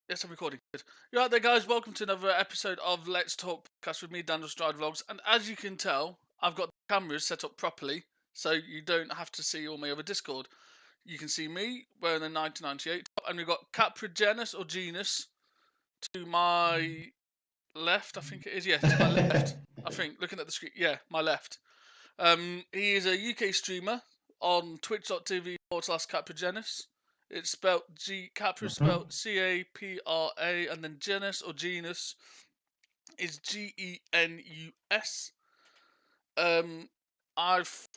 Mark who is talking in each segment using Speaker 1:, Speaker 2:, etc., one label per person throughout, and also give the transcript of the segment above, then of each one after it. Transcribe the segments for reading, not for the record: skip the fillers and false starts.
Speaker 1: Yes, I'm recording. Good. You're right there, guys. Welcome to another episode of Let's Talk Podcast with me, Daniel Stride Vlogs. And as you can tell, I've got the cameras set up properly, so you don't have to see all my other Discord. You can see me wearing the 1998 top, and we've got CaprusGenus or Genus to my left. I think it is. Yeah, to my left. I think looking at the screen. Yeah, my left. He is a UK streamer on twitch.tv/CaprusGenus. It's spelled Capra spelled Capra, and then Genus or Genus is Genus. I've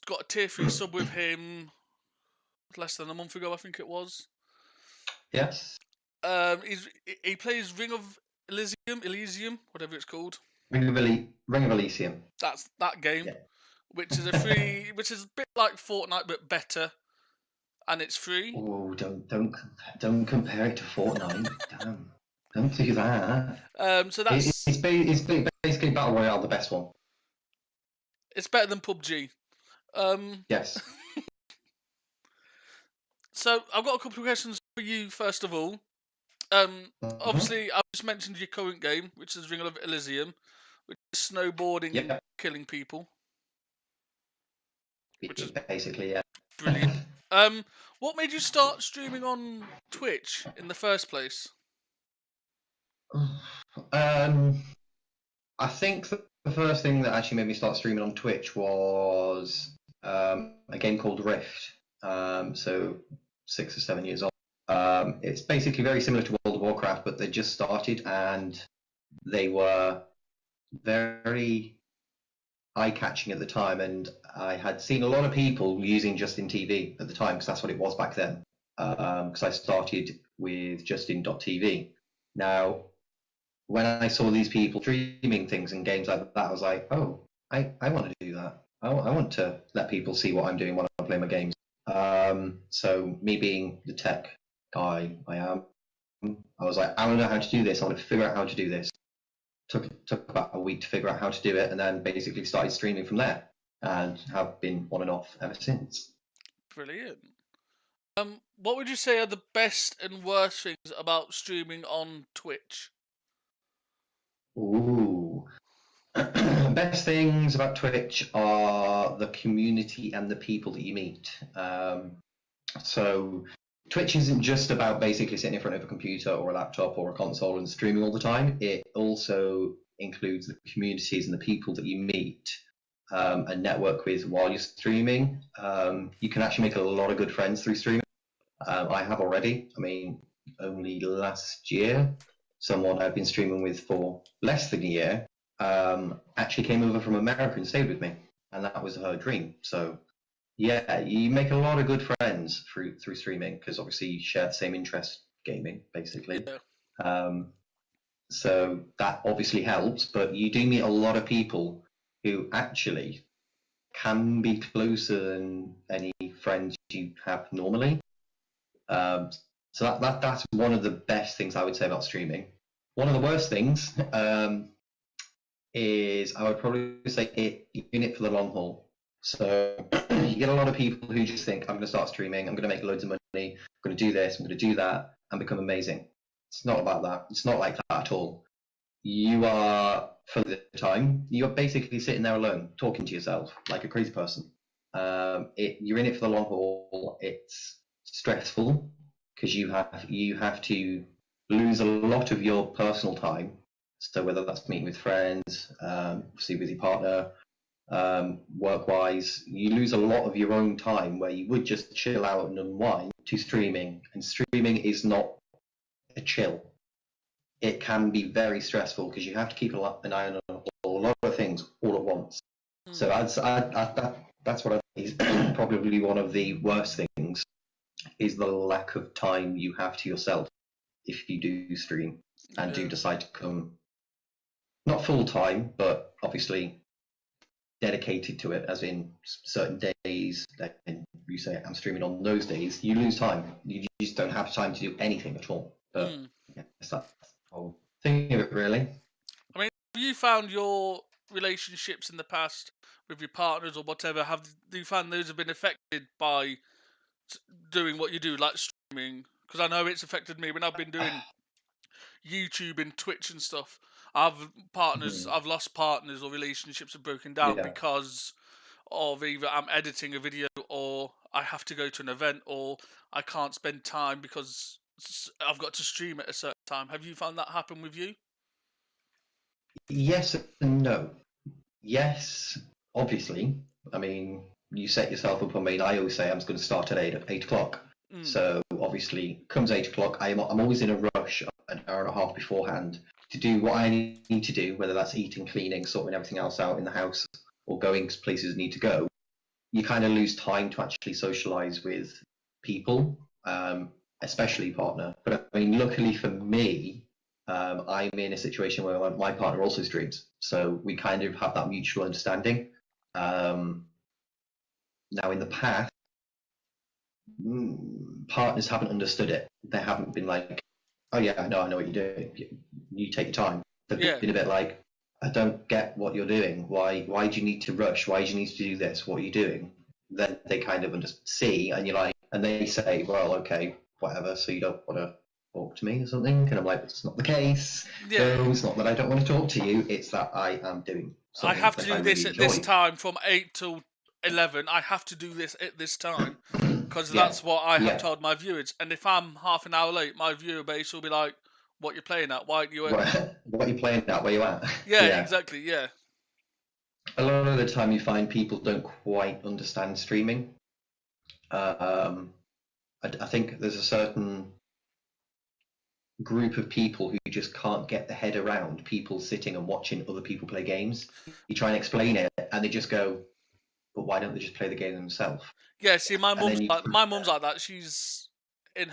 Speaker 1: got a tier 3 sub with him less than a month ago, I think it was.
Speaker 2: Yes.
Speaker 1: He plays Ring of Elysium, whatever it's called.
Speaker 2: Ring of Elysium.
Speaker 1: That's that game,
Speaker 2: Yeah.
Speaker 1: which is a bit like Fortnite but better, and it's free.
Speaker 2: Oh, don't compare it to Fortnite. Damn, don't do that.
Speaker 1: So that's
Speaker 2: it's basically Battle Royale, the best one.
Speaker 1: It's better than PUBG.
Speaker 2: Yes.
Speaker 1: So I've got a couple of questions for you. First of all, obviously I just mentioned your current game, which is Ring of Elysium, which is snowboarding and killing people.
Speaker 2: Which is basically, yeah.
Speaker 1: Brilliant. What made you start streaming on Twitch in the first place?
Speaker 2: I think the first thing that actually made me start streaming on Twitch was a game called Rift. So 6 or 7 years old. It's basically very similar to World of Warcraft, but they just started and they were very eye-catching at the time, and I had seen a lot of people using Justin TV at the time because that's what it was back then. Because I started with Justin.tv. Now, when I saw these people streaming things and games like that, I was like, oh, I want to do that. I want to let people see what I'm doing when I'm playing my games. So me being the tech guy I am, I was like, I don't know how to do this. I want to figure out how to do this. Took about a week to figure out how to do it, and then basically started streaming from there, and have been on and off ever since.
Speaker 1: Brilliant. What would you say are the best and worst things about streaming on Twitch?
Speaker 2: Ooh. Best things about Twitch are the community and the people that you meet. So Twitch isn't just about basically sitting in front of a computer or a laptop or a console and streaming all the time. It also includes the communities and the people that you meet and network with while you're streaming. You can actually make a lot of good friends through streaming. I have already. I mean, only last year, someone I've been streaming with for less than a year actually came over from America and stayed with me, and that was her dream. So yeah, you make a lot of good friends through streaming because obviously you share the same interest, gaming, basically.
Speaker 1: Yeah.
Speaker 2: So that obviously helps, but you do meet a lot of people who actually can be closer than any friends you have normally. So that's one of the best things I would say about streaming. One of the worst things is I would probably say you're in it for the long haul. So you get a lot of people who just think, I'm going to start streaming, I'm going to make loads of money, I'm going to do this, I'm going to do that, and become amazing. It's not about that. It's not like that at all. You are, for the time, you're basically sitting there alone, talking to yourself like a crazy person. You're in it for the long haul. It's stressful because you have to lose a lot of your personal time. So whether that's meeting with friends, obviously with your partner, work-wise, you lose a lot of your own time where you would just chill out and unwind to streaming. And streaming is not a chill. It can be very stressful because you have to keep an eye on a lot of things all at once. So that's what I think is probably one of the worst things, is the lack of time you have to yourself if you do stream and do decide to come, not full time, but obviously dedicated to it, as in certain days. Then you say I'm streaming on those days, you lose time. You just don't have time to do anything at all. But yeah, that's the whole thing of it, really.
Speaker 1: I mean, have you found your relationships in the past with your partners or whatever, do you find those have been affected by doing what you do, like streaming? Because I know it's affected me when I've been doing YouTube and Twitch and stuff. I've
Speaker 2: Mhm.
Speaker 1: I've lost partners or relationships have broken down
Speaker 2: Yeah.
Speaker 1: because of either I'm editing a video or I have to go to an event or I can't spend time because I've got to stream at a certain time. Have you found that happen with you?
Speaker 2: Yes and no. Yes, obviously. I mean, you set yourself up. I mean, I always say I'm going to start at 8 o'clock.
Speaker 1: Mm.
Speaker 2: So obviously, comes 8 o'clock, I'm always in a rush an hour and a half beforehand to do what I need to do, whether that's eating, cleaning, sorting everything else out in the house, or going to places I need to go. You kind of lose time to actually socialize with people, especially partner. But I mean, luckily for me, I'm in a situation where my partner also streams, so we kind of have that mutual understanding. Now, in the past, partners haven't understood it. They haven't been like, "Oh yeah, no, I know what you're doing. You take your time." They've
Speaker 1: Yeah.
Speaker 2: been a bit like, "I don't get what you're doing. Why do you need to rush? Why do you need to do this? What are you doing?" Then they kind of see, and you're like, and they say, "Well, okay, whatever. So you don't want to talk to me or something?" And I'm like, "It's not the case.
Speaker 1: Yeah.
Speaker 2: No, it's not that I don't want to talk to you. It's that I am doing
Speaker 1: I
Speaker 2: something
Speaker 1: have to
Speaker 2: that I
Speaker 1: do this
Speaker 2: really
Speaker 1: at this
Speaker 2: enjoy."
Speaker 1: time from 8 till 11. I have to do this at this time because
Speaker 2: Yeah,
Speaker 1: that's what I have
Speaker 2: yeah.
Speaker 1: told my viewers. And if I'm half an hour late, my viewer base will be like, "What you're playing at? Why aren't you at?"
Speaker 2: What are you playing at? Where you at?
Speaker 1: Yeah,
Speaker 2: Yeah.
Speaker 1: exactly. Yeah.
Speaker 2: A lot of the time, you find people don't quite understand streaming. Um, I think there's a certain group of people who just can't get their head around people sitting and watching other people play games. You try and explain it, and they just go, "But why don't they just play the game themselves?"
Speaker 1: Yeah. See,
Speaker 2: And then you,
Speaker 1: my mum's like that. She's in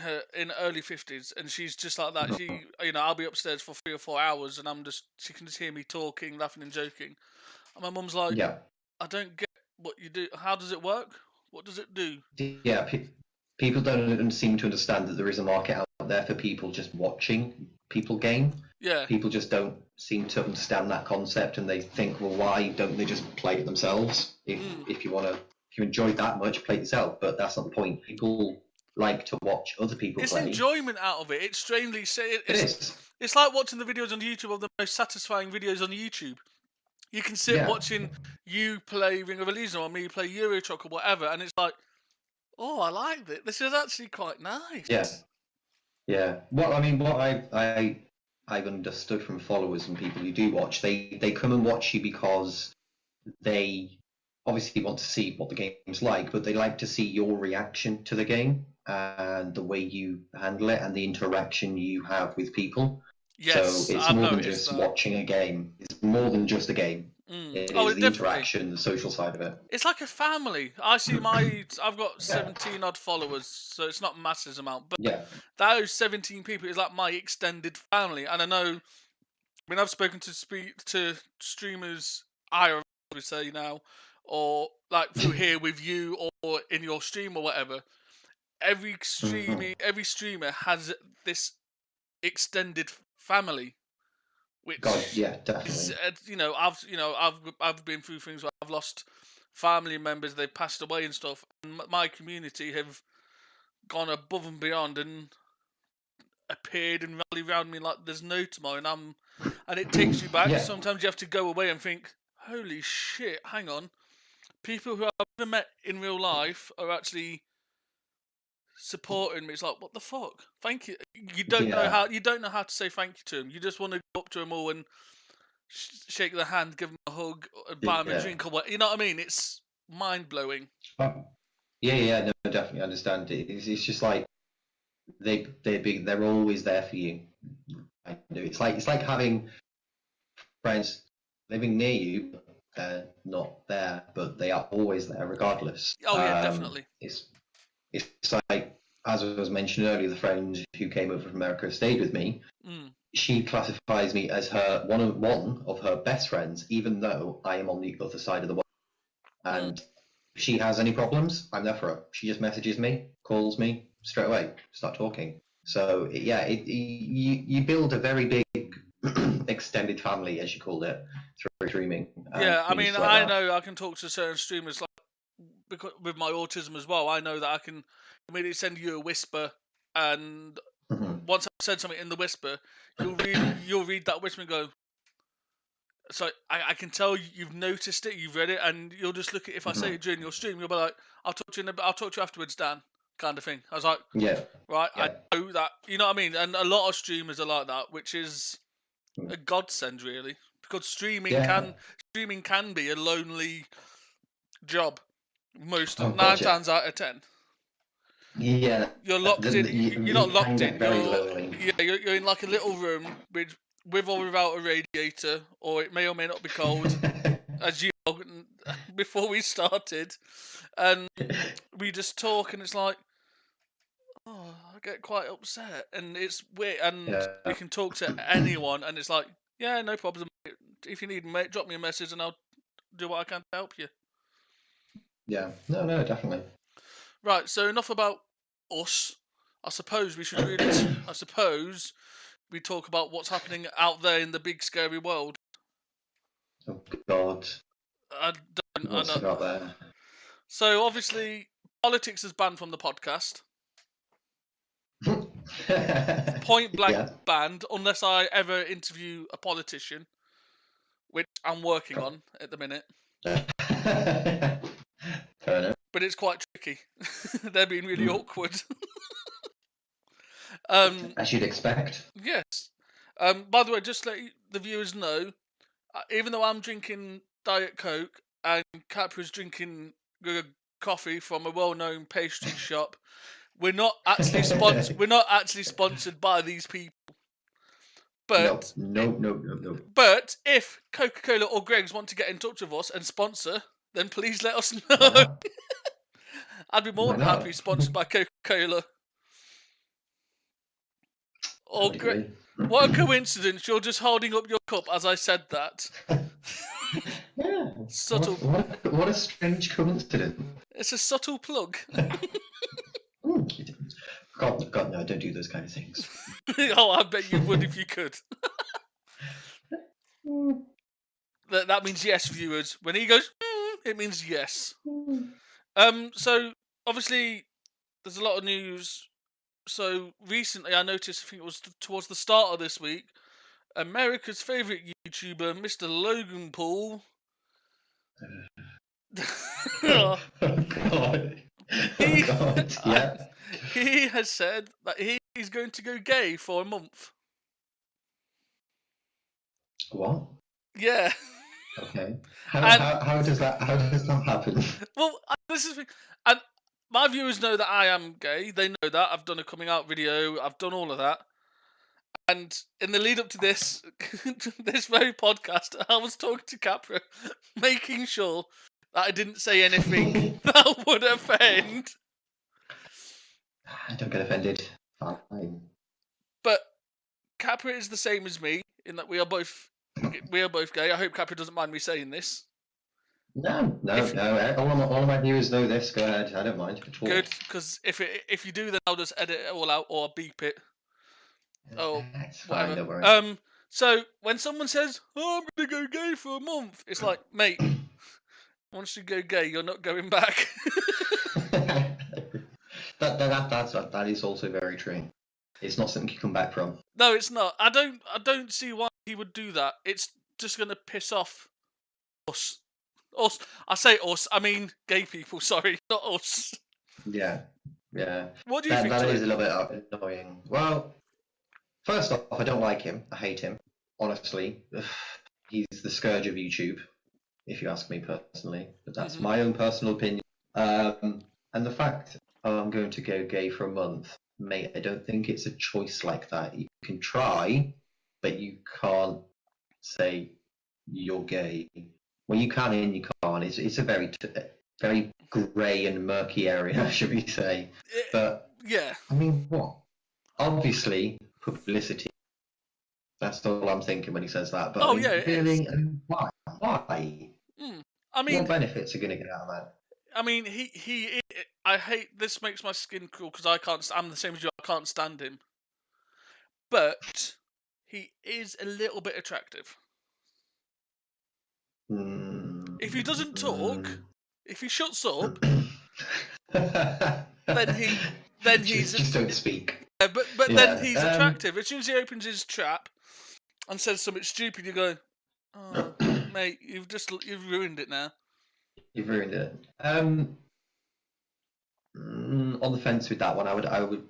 Speaker 1: early 50s, and she's just like that. I'll be upstairs for 3 or 4 hours, and she can just hear me talking, laughing, and joking. And my mum's like,
Speaker 2: yeah,
Speaker 1: "I don't get what you do. How does it work? What does it do?"
Speaker 2: yeah. People don't seem to understand that there is a market out there for people just watching people game.
Speaker 1: Yeah.
Speaker 2: People just don't seem to understand that concept, and they think, well, why don't they just play it themselves?
Speaker 1: Mm.
Speaker 2: If you enjoy it that much, play it yourself. But that's not the point. People like to watch other people
Speaker 1: It's
Speaker 2: play.
Speaker 1: enjoyment out of it. It's strangely
Speaker 2: It is.
Speaker 1: it's like watching the videos on YouTube of the most satisfying videos on YouTube. You can sit
Speaker 2: Yeah,
Speaker 1: watching you play Ring of Elysium or me play Euro Truck or whatever, and it's like, oh, I like this. This is actually quite nice.
Speaker 2: yeah, yeah. Well, I mean, what I've understood from followers and people who do watch, they come and watch you because they obviously want to see what the game's like, but they like to see your reaction to the game and the way you handle it and the interaction you have with people. So
Speaker 1: Yes,
Speaker 2: it's
Speaker 1: I've
Speaker 2: more than
Speaker 1: noticed
Speaker 2: just
Speaker 1: that.
Speaker 2: watching a game. It's more than just a game. It
Speaker 1: Oh,
Speaker 2: is
Speaker 1: it
Speaker 2: the
Speaker 1: definitely.
Speaker 2: interaction, the social side of it.
Speaker 1: It's like a family. I've got
Speaker 2: Yeah,
Speaker 1: 17 odd followers, so it's not massive amount, but
Speaker 2: yeah,
Speaker 1: those 17 people is like my extended family. And I know when I've spoken to streamers, I would say now, or like through here with you or in your stream or whatever.
Speaker 2: Mhm.
Speaker 1: Every streamer has this extended family,
Speaker 2: God,
Speaker 1: which
Speaker 2: yeah,
Speaker 1: is
Speaker 2: definitely.
Speaker 1: I've been through things where I've lost family members, they've passed away and stuff, and my community have gone above and beyond and appeared and rallied around me like there's no tomorrow, and it takes you back.
Speaker 2: Yeah,
Speaker 1: Sometimes you have to go away and think, holy shit, hang on, people who I've never met in real life are actually supporting me. It's like, what the fuck? Thank you.
Speaker 2: yeah,
Speaker 1: You don't know how to say thank you to them. You just want to go up to them all and shake their hand, give them a hug, buy them a
Speaker 2: yeah.
Speaker 1: drink or what. You know what I mean? It's mind blowing.
Speaker 2: Oh, yeah, yeah, no, I definitely understand it. It's just like they're always there for you. I know. It's like having friends living near you, but they're not there, but they are always there regardless.
Speaker 1: Oh yeah, definitely.
Speaker 2: It's like, as I was mentioned earlier, the friend who came over from America stayed with me.
Speaker 1: Mm.
Speaker 2: She classifies me as her one of her best friends, even though I am on the other side of the world.
Speaker 1: Mm.
Speaker 2: And if she has any problems, I'm there for her. She just messages me, calls me straight away, start talking. So yeah, you build a very big extended family, as you called it, through streaming and
Speaker 1: Yeah, I mean,
Speaker 2: communities like
Speaker 1: I
Speaker 2: that.
Speaker 1: know I can talk to certain streamers like because with my autism as well. I know that I can immediately send you a whisper, and once I've said something in the whisper, you'll read that whisper and go. So I can tell you've noticed it, you've read it, and you'll just look at if I say it during your stream, you'll be like, "I'll talk to you I'll talk to you afterwards, Dan," kind of thing. I was like,
Speaker 2: Yeah.
Speaker 1: right,
Speaker 2: Yeah.
Speaker 1: I know that, you know what I mean. And a lot of streamers are like that, which is a godsend, really, because streaming can be a lonely job. Most
Speaker 2: Oh,
Speaker 1: 9
Speaker 2: God, yeah.
Speaker 1: times out of 10.
Speaker 2: Yeah.
Speaker 1: You're locked in. You're not
Speaker 2: It can
Speaker 1: locked
Speaker 2: get
Speaker 1: in.
Speaker 2: very lonely.
Speaker 1: You're in like a little room with or without a radiator, or it may or may not be cold. As you before we started, and we just talk, and it's like, oh, I get quite upset, and it's weird, and we can talk to anyone, and it's like, yeah, no problem. If you need, mate, drop me a message, and I'll do what I can to help you.
Speaker 2: Yeah, no, definitely.
Speaker 1: Right, so enough about us. I suppose we should really. I suppose we talk about what's happening out there in the big scary world.
Speaker 2: Oh, God. What's
Speaker 1: I know.
Speaker 2: got there?
Speaker 1: So obviously, politics is banned from the podcast. Point blank banned, unless I ever interview a politician, which I'm working on at the minute.
Speaker 2: Fair enough.
Speaker 1: But it's quite tricky. They're being really awkward.
Speaker 2: As you'd expect.
Speaker 1: Yes. By the way, just to let the viewers know, even though I'm drinking Diet Coke and Capra's drinking coffee from a well-known pastry shop, we're not actually sponsored. We're not actually sponsored by these people. But
Speaker 2: no.
Speaker 1: But if Coca-Cola or Greggs want to get in touch with us and sponsor, then please let us know. I'd be more than happy sponsored by Coca-Cola. Or what a coincidence! You're just holding up your cup as I said that.
Speaker 2: Yeah.
Speaker 1: Subtle.
Speaker 2: What a strange coincidence.
Speaker 1: It's a subtle plug.
Speaker 2: God, no! Don't do those kind of things.
Speaker 1: Oh, I bet you would if you could. That means yes, viewers. When he goes, it means yes. So obviously, there's a lot of news. So recently, I noticed, I think it was towards the start of this week, America's favourite YouTuber, Mr. Logan Paul.
Speaker 2: Oh, God. Yeah.
Speaker 1: He has said that he's going to go gay for a month.
Speaker 2: What?
Speaker 1: Yeah.
Speaker 2: Okay. How does that happen?
Speaker 1: Well, this is, and my viewers know that I am gay. They know that I've done a coming out video. I've done all of that. And in the lead up to this, this very podcast, I was talking to Capra, making sure that I didn't say anything that would offend.
Speaker 2: I don't get offended. Fine.
Speaker 1: But Capra is the same as me in that we are both gay. I hope Capra doesn't mind me saying this.
Speaker 2: No. All of my viewers know this. Go ahead. I don't mind.
Speaker 1: Good, because if you do, then I'll just edit it all out or I'll beep it. Oh,
Speaker 2: it's
Speaker 1: whatever.
Speaker 2: Fine, don't worry.
Speaker 1: So when someone says, "Oh, I'm gonna go gay for a month," it's like, mate, once you go gay, you're not going back.
Speaker 2: That is also very true. It's not something you come back from.
Speaker 1: No, it's not. I don't see why he would do that. It's just gonna piss off us. Us. I say us. I mean gay people. Sorry, not us.
Speaker 2: Yeah.
Speaker 1: What do you think?
Speaker 2: That is a little bit annoying. Well, first off, I don't like him. I hate him. Honestly, he's the scourge of YouTube, if you ask me personally. But that's my own personal opinion. And the fact I'm going to go gay for a month, mate, I don't think it's a choice like that. You can try, but you can't say you're gay. Well, you can and you can't. It's a very grey and murky area, should we say? But
Speaker 1: yeah,
Speaker 2: I mean, what? Obviously, publicity. That's all I'm thinking when he says that. But really, why?
Speaker 1: I mean,
Speaker 2: what benefits are going to get out of that?
Speaker 1: I mean, he. I hate this. Makes my skin crawl because I can't. I'm the same as you. I can't stand him. But he is a little bit attractive. If he doesn't talk, if he shuts up, then he's
Speaker 2: just don't speak.
Speaker 1: but then
Speaker 2: Yeah.
Speaker 1: he's attractive. As soon as he opens his trap and says something stupid, you go, "Oh, mate, you've ruined it now."
Speaker 2: You've ruined it. On the fence with that one. I would.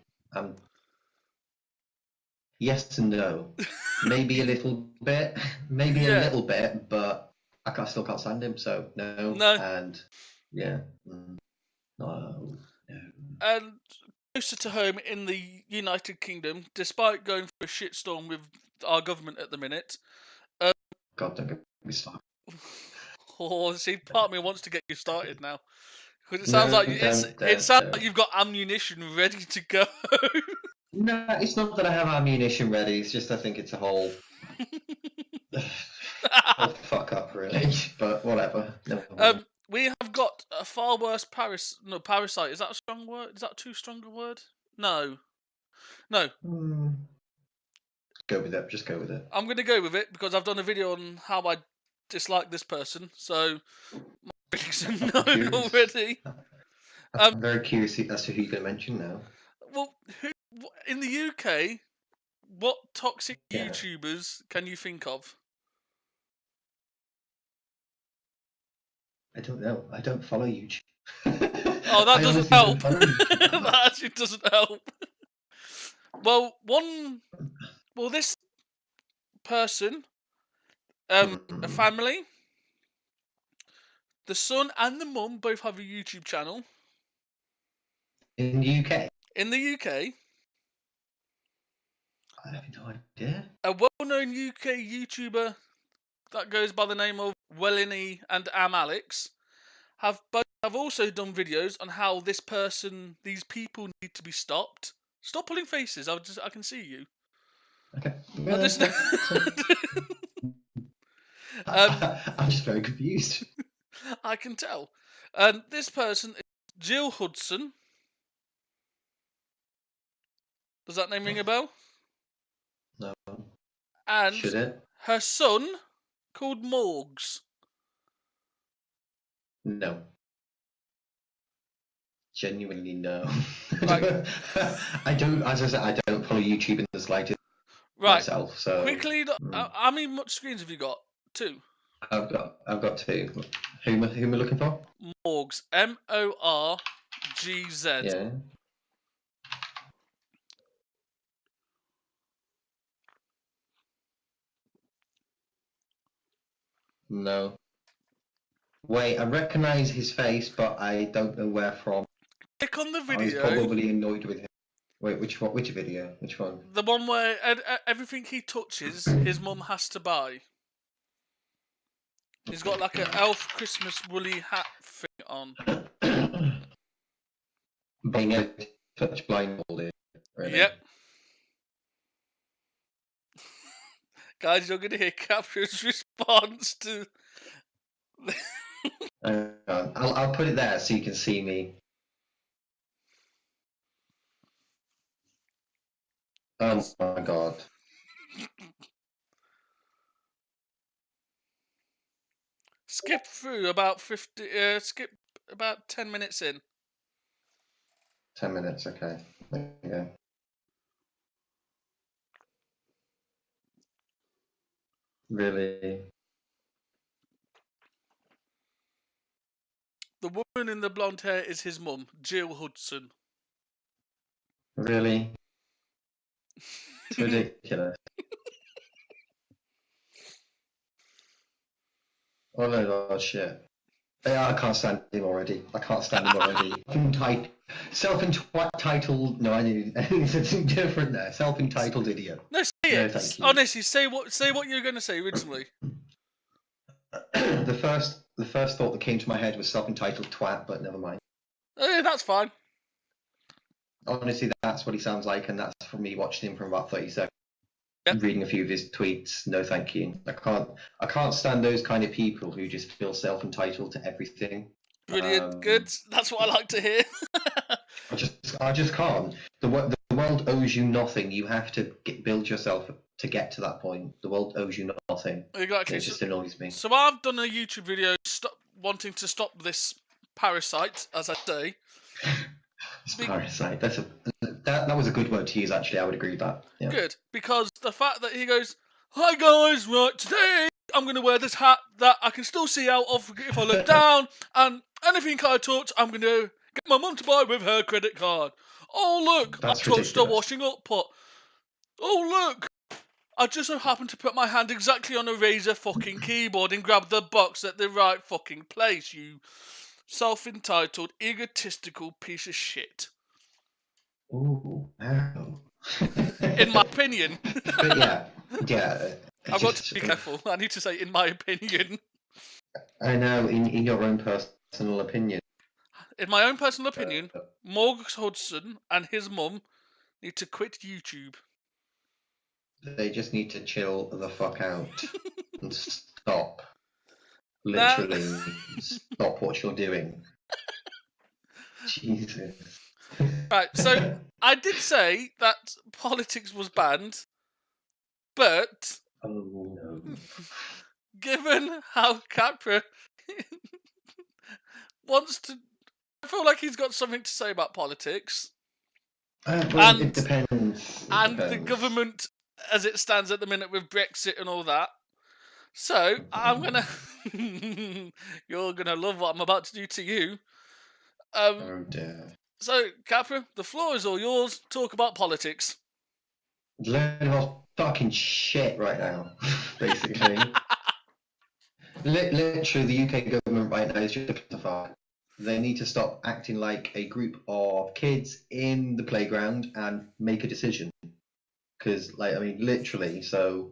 Speaker 2: Yes and no. Maybe a little bit. Maybe a
Speaker 1: Yeah.
Speaker 2: little bit, but still can't stand him. So no.
Speaker 1: No.
Speaker 2: And yeah. No.
Speaker 1: And closer to home in the United Kingdom, despite going through a shitstorm with our government at the minute.
Speaker 2: God, don't get me started.
Speaker 1: Oh, see, part of me wants to get you started now. Because it
Speaker 2: No,
Speaker 1: sounds like
Speaker 2: don't.
Speaker 1: you've got ammunition ready to go.
Speaker 2: No, it's not that I have ammunition ready. It's just I think it's a whole fuck up, really. But whatever. No.
Speaker 1: We have got a far worse parasite. Is that a strong word? Is that too strong a word? No.
Speaker 2: Go with it. Just go with it.
Speaker 1: I'm going to go with it because I've done a video on how I dislike this person. So my critics know already.
Speaker 2: I'm very curious as to who you're going to mention now.
Speaker 1: Well, in the UK, what toxic YouTubers can you think of?
Speaker 2: I don't know. I don't follow YouTube.
Speaker 1: Oh, that doesn't help. That actually doesn't help. Well, this person, a family, the son and the mum both have a YouTube channel.
Speaker 2: In the UK?
Speaker 1: In the UK.
Speaker 2: I have no idea.
Speaker 1: A well-known UK YouTuber that goes by the name of Wellini and Alex have also done videos on how these people need to be stopped. Stop pulling faces. I can see you.
Speaker 2: Okay. I'm just very confused.
Speaker 1: I can tell. And this person is Jill Hudson. Does that name ring a bell?
Speaker 2: No.
Speaker 1: And
Speaker 2: should it?
Speaker 1: Her son, called Morgs.
Speaker 2: No. Genuinely no.
Speaker 1: Right.
Speaker 2: I don't. As I said, I don't follow YouTube in the slightest myself. So
Speaker 1: quickly, how many much screens have you got? 2.
Speaker 2: I've got 2. Who am I looking for?
Speaker 1: Morgs. Morgz.
Speaker 2: Yeah. No. Wait, I recognise his face, but I don't know where from.
Speaker 1: Click on the video.
Speaker 2: I was probably annoyed with him. Wait, which video? Which one?
Speaker 1: The one where everything he touches, his mum has to buy. He's got like an elf Christmas woolly hat thing on.
Speaker 2: Being able to touch blindfolded. Really?
Speaker 1: Yep. Guys, you're going to hear Capra's response to...
Speaker 2: I'll put it there so you can see me. Oh my god.
Speaker 1: Skip through about skip about 10 minutes in.
Speaker 2: 10 minutes, okay. There you go. Really?
Speaker 1: The woman in the blonde hair is his mum, Jill Hudson.
Speaker 2: Really? It's ridiculous. Oh no, oh, shit. Yeah, I can't stand him already. Self-entitled. No, I need something different there. Self-entitled idiot.
Speaker 1: No, say it. Thank you. Honestly, say what you're going to say originally.
Speaker 2: The first thought that came to my head was self-entitled twat, but never mind.
Speaker 1: That's fine.
Speaker 2: Honestly, that's what he sounds like, and that's from me watching him for about 30 seconds. Yep. Reading a few of his tweets. No, thank you. I can't stand those kind of people who just feel self-entitled to everything.
Speaker 1: Brilliant. Good. That's what I like to hear.
Speaker 2: I just can't. The world owes you nothing. You have to build yourself to get to that point. The world owes you nothing.
Speaker 1: Exactly.
Speaker 2: It just annoys me.
Speaker 1: So I've done a YouTube video wanting to stop this parasite, as I say.
Speaker 2: Parasite. That's That was a good word to use, actually. I would agree with that. Yeah.
Speaker 1: Good, because the fact that he goes, "Hi guys, right, today I'm going to wear this hat that I can still see out of if I look down, and anything I touch, I'm going to get my mum to buy with her credit card. Oh look, I
Speaker 2: That's
Speaker 1: touched a
Speaker 2: ridiculous.
Speaker 1: washing up pot. Oh look, I just so happened to put my hand exactly on a Razer fucking keyboard and grab the box at the right fucking place, you self-entitled, egotistical piece of shit."
Speaker 2: Ooh, no.
Speaker 1: In my opinion.
Speaker 2: But yeah.
Speaker 1: I've got to be careful. I need to say, in my opinion.
Speaker 2: I know, in your own personal opinion.
Speaker 1: In my own personal opinion, Morgan Hudson and his mum need to quit YouTube.
Speaker 2: They just need to chill the fuck out and stop. Literally, stop what you're doing. Jesus.
Speaker 1: Right, so I did say that politics was banned, but
Speaker 2: Oh no.
Speaker 1: given how Capra wants to, I feel like he's got something to say about politics.
Speaker 2: Well, it depends.
Speaker 1: The government as it stands at the minute with Brexit and all that. So I'm gonna, you're gonna love what I'm about to do to you.
Speaker 2: Oh dear.
Speaker 1: So Capra, the floor is all yours. Talk about politics.
Speaker 2: Learning all fucking shit right now, basically. Literally, the UK government right now is just justified. They need to stop acting like a group of kids in the playground and make a decision. Because, literally, so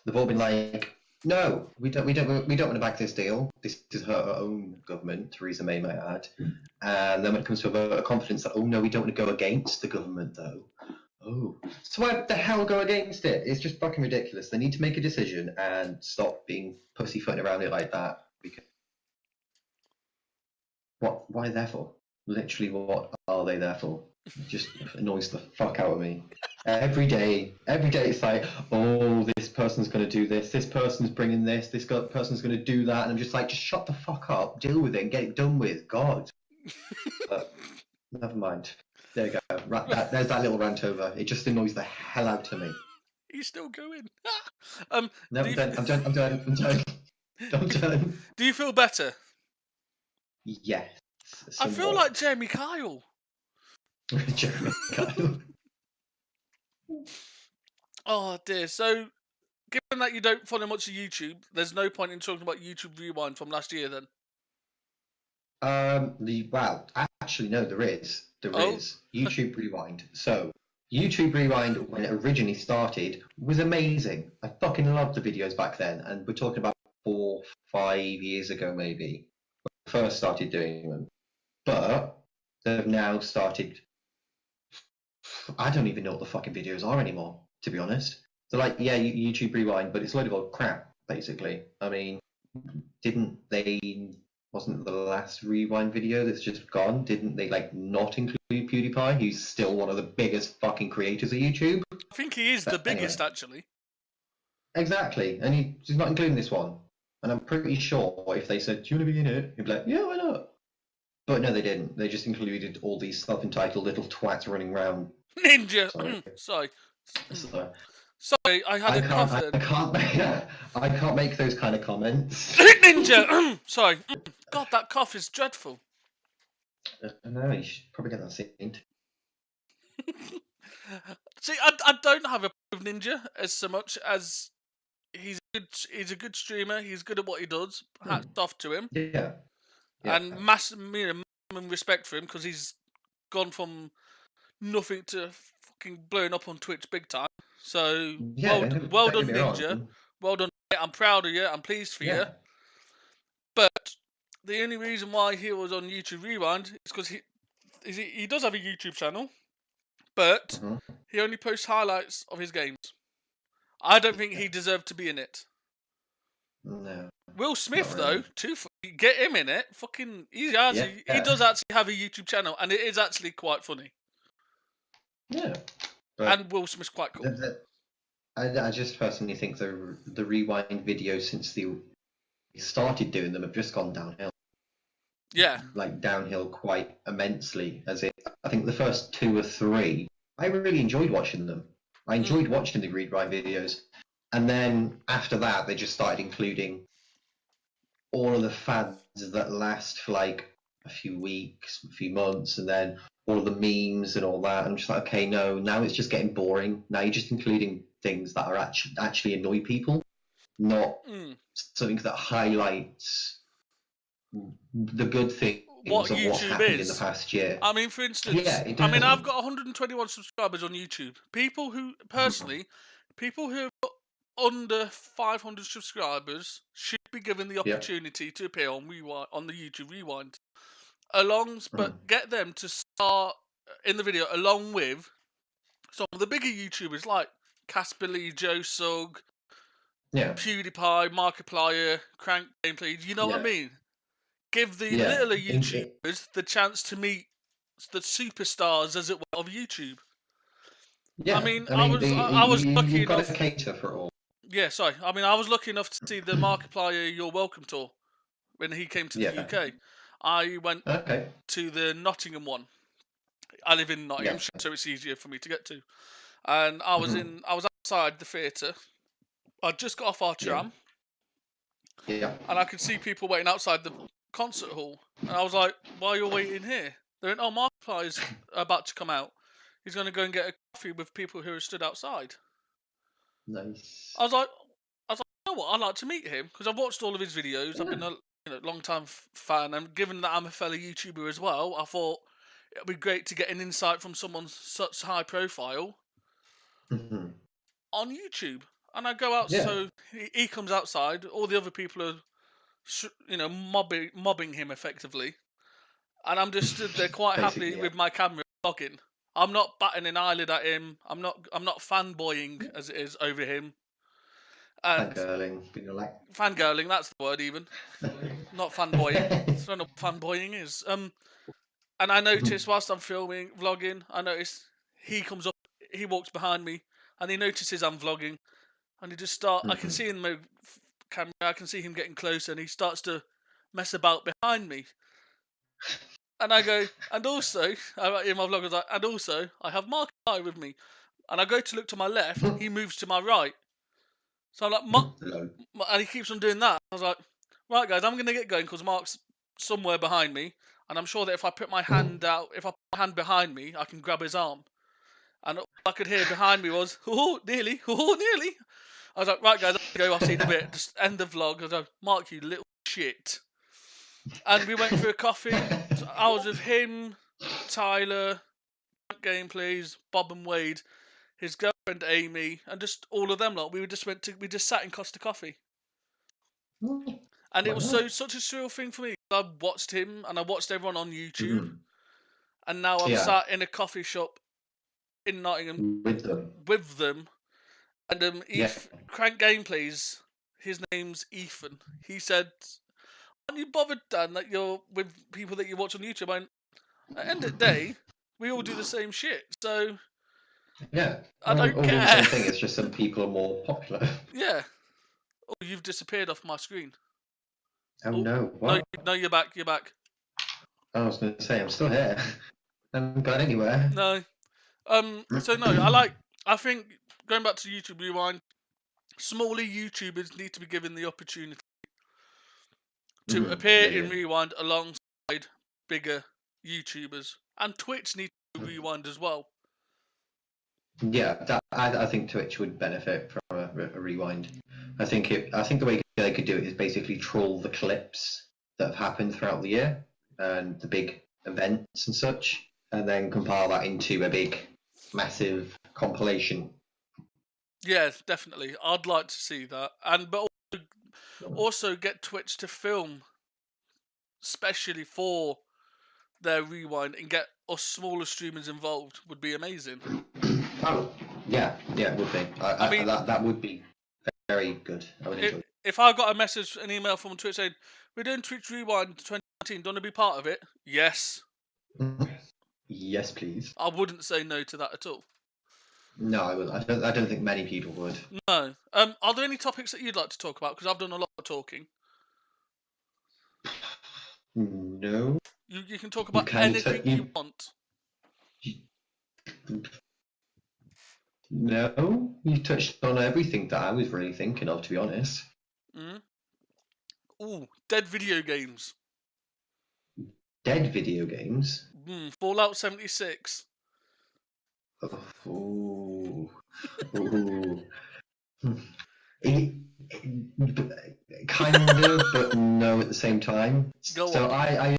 Speaker 2: they've all been like, "No, we don't want to back this deal. This is her own government, Theresa May, might add." And then when it comes to a vote of confidence, that, "Oh no, we don't want to go against the government, though." Oh, so why the hell go against it? It's just fucking ridiculous. They need to make a decision and stop being pussyfooting around it like that. Because what? Why there for? Literally, what are they there for? It just annoys the fuck out of me. Every day it's like, "Oh, this person's going to do this. This person's bringing this. This person's going to do that," and I'm just like, just shut the fuck up, deal with it, and get it done with. God. But never mind. There you go. There's that little rant over. It just annoys the hell out of me.
Speaker 1: He's still going.
Speaker 2: No, I'm done. I'm done.
Speaker 1: Do you feel better?
Speaker 2: Yes.
Speaker 1: I feel like Jeremy Kyle.
Speaker 2: Jeremy Kyle.
Speaker 1: Oh dear. So, given that you don't follow much of YouTube, there's no point in talking about YouTube Rewind from last year then.
Speaker 2: Well, actually, no, there is. There is YouTube Rewind. So, YouTube Rewind, when it originally started, was amazing. I fucking loved the videos back then, and we're talking about 4, 5 years ago, maybe, when I first started doing them. But they've now started. I don't even know what the fucking videos are anymore, to be honest. They're like, yeah, YouTube Rewind, but it's a load of old crap, basically. I mean, wasn't the last Rewind video that's just gone? Didn't they not include PewDiePie, who's still one of the biggest fucking creators of YouTube?
Speaker 1: I think he is the biggest, actually.
Speaker 2: Exactly, and he's not including this one. And I'm pretty sure if they said, "Do you want to be in it?" he'd be like, "Yeah, why not?" But no, they didn't. They just included all these self-entitled little twats running around.
Speaker 1: Ninja.
Speaker 2: Sorry.
Speaker 1: Sorry, I had a cough then.
Speaker 2: I can't make those kind of comments.
Speaker 1: Ninja. Sorry. God, that cough is dreadful.
Speaker 2: No, you should probably get that seen.
Speaker 1: See, I don't have a problem with Ninja as so much as he's a good streamer. He's good at what he does. Hats off to him.
Speaker 2: Yeah.
Speaker 1: And maximum respect for him because he's gone from nothing to fucking blowing up on Twitch big time. So well done, Ninja. Well done. I'm proud of you. I'm pleased for you. But the only reason why he was on YouTube Rewind is because he does have a YouTube channel, but he only posts highlights of his games. I don't think he deserved to be in it.
Speaker 2: No.
Speaker 1: Will Smith, though, get him in it. Fucking, he does actually have a YouTube channel, and it is actually quite funny.
Speaker 2: Yeah.
Speaker 1: And Will Smith's quite cool.
Speaker 2: I just personally think the Rewind videos since they started doing them have just gone downhill.
Speaker 1: Yeah.
Speaker 2: Downhill quite immensely. I think the first 2 or 3 I really enjoyed watching them. I enjoyed watching the Read Write videos. And then after that, they just started including all of the fads that last for like a few weeks, a few months, and then all of the memes and all that. And I'm just like, okay, no, now it's just getting boring. Now you're just including things that are actually annoy people, not something that highlights the good
Speaker 1: What
Speaker 2: things of what's
Speaker 1: YouTube
Speaker 2: happened in the
Speaker 1: is.
Speaker 2: past year.
Speaker 1: I mean, for instance,
Speaker 2: Yeah, it
Speaker 1: I mean, I've
Speaker 2: doesn't.
Speaker 1: got 121 subscribers on YouTube. People who, personally, people who are under 500 subscribers should be given the
Speaker 2: Yeah.
Speaker 1: opportunity to appear on on the YouTube Rewind.
Speaker 2: Mm.
Speaker 1: But get them to start in the video along with some of the bigger YouTubers like Casperly, Joe Sugg,
Speaker 2: Yeah.
Speaker 1: PewDiePie, Markiplier, Crank Gameplay. You know what I
Speaker 2: Yeah.
Speaker 1: mean? Give the
Speaker 2: Yeah.
Speaker 1: littler YouTubers the chance to meet the superstars, as it were, of YouTube. I
Speaker 2: Yeah.
Speaker 1: mean,
Speaker 2: I mean,
Speaker 1: I was lucky
Speaker 2: you've got to
Speaker 1: enough.
Speaker 2: cater for it all.
Speaker 1: Yeah, sorry. I mean, I was lucky enough to see the Markiplier You're Welcome tour when he came to the
Speaker 2: Yeah.
Speaker 1: UK. I went
Speaker 2: Okay.
Speaker 1: to the Nottingham one. I live in
Speaker 2: Yeah.
Speaker 1: Nottinghamshire, so it's easier for me to get to. And I was outside the theatre. I'd just got off our
Speaker 2: Yeah.
Speaker 1: tram,
Speaker 2: Yeah.
Speaker 1: and I could see people waiting outside the concert hall. And I was like, "Why are you waiting here?" They went, "Oh, Markiplier's about to come out. He's going to go and get a coffee with people who are stood outside."
Speaker 2: Nice.
Speaker 1: I was like, you know what? I'd like to meet him because I've watched all of his videos. I've been a long time fan, and given that I'm a fellow YouTuber as well, I thought it'd be great to get an insight from someone such high profile
Speaker 2: Mm-hmm.
Speaker 1: on YouTube. And I go out,
Speaker 2: Yeah.
Speaker 1: so he comes outside. All the other people are, mobbing him effectively, and I'm just stood there quite
Speaker 2: Basically,
Speaker 1: happily
Speaker 2: yeah.
Speaker 1: with my camera vlogging. I'm not batting an eyelid at him. I'm not fanboying as it is over him. And
Speaker 2: Fangirling, being like.
Speaker 1: fangirling, that's the word even. Not fanboying. I don't know what fanboying is. And I noticed whilst I'm filming, vlogging, I noticed he comes up, he walks behind me, and he notices I'm vlogging, and he just I can see in my camera, I can see him getting closer, and he starts to mess about behind me. And I go, and also, in my vlog, I was like, and also, I have Markiplier with me. And I go to look to my left, he moves to my right. So I'm like, and he keeps on doing that. I was like, right, guys, I'm going to get going because Mark's somewhere behind me. And I'm sure that if I put my hand out, if I put my hand behind me, I can grab his arm. And all I could hear behind me was, oh, nearly, oh, nearly. I was like, right, guys, I'll go, I'll see you in a bit. Just end the vlog. I was like, Mark, you little shit. And we went for a coffee. So I was with him, Tyler, Gameplays, Bob and Wade, his girlfriend Amy, and just all of them lot. We just sat in Costa Coffee. And it was such a surreal thing for me. I watched him and I watched everyone on YouTube.
Speaker 2: Mm-hmm.
Speaker 1: And now I'm sat in a coffee shop in Nottingham
Speaker 2: with them.
Speaker 1: And Crank Gameplays, his name's Ethan. He said, aren't you bothered, Dan, that you're with people that you watch on YouTube? At the end of the day, we all do the same shit. So
Speaker 2: yeah,
Speaker 1: I don't
Speaker 2: all
Speaker 1: care.
Speaker 2: do the same thing. It's just some people are more popular.
Speaker 1: Yeah. Oh, you've disappeared off my screen.
Speaker 2: Oh no! What?
Speaker 1: No, you're back. You're back.
Speaker 2: I was going to say I'm still here. I haven't gone anywhere.
Speaker 1: No. So no, I think going back to YouTube Rewind, smaller YouTubers need to be given the opportunity to appear in Rewind alongside bigger YouTubers, and Twitch needs to Rewind as well.
Speaker 2: Yeah, I think Twitch would benefit from a rewind. I think the way they could do it is basically troll the clips that have happened throughout the year and the big events and such, and then compile that into a big, massive compilation.
Speaker 1: Yeah, definitely. I'd like to see that, but also get Twitch to film, especially for their rewind, and get us smaller streamers involved would be amazing.
Speaker 2: Oh, yeah, it would be. I mean, that would be very good. I would enjoy it.
Speaker 1: If I got an email from Twitch saying, we're doing Twitch Rewind 2019, do you want to be part of it? Yes.
Speaker 2: Yes, please.
Speaker 1: I wouldn't say no to that at all.
Speaker 2: No, I would. I don't think many people would.
Speaker 1: No. Are there any topics that you'd like to talk about? Because I've done a lot of talking.
Speaker 2: No.
Speaker 1: You can talk about anything you want.
Speaker 2: No, you touched on everything that I was really thinking of, to be honest.
Speaker 1: Mm. Ooh, dead video games.
Speaker 2: Dead video games.
Speaker 1: Fallout 76.
Speaker 2: Ooh. Ooh. It, kind of, but no at the same time.
Speaker 1: Go
Speaker 2: So
Speaker 1: on.
Speaker 2: I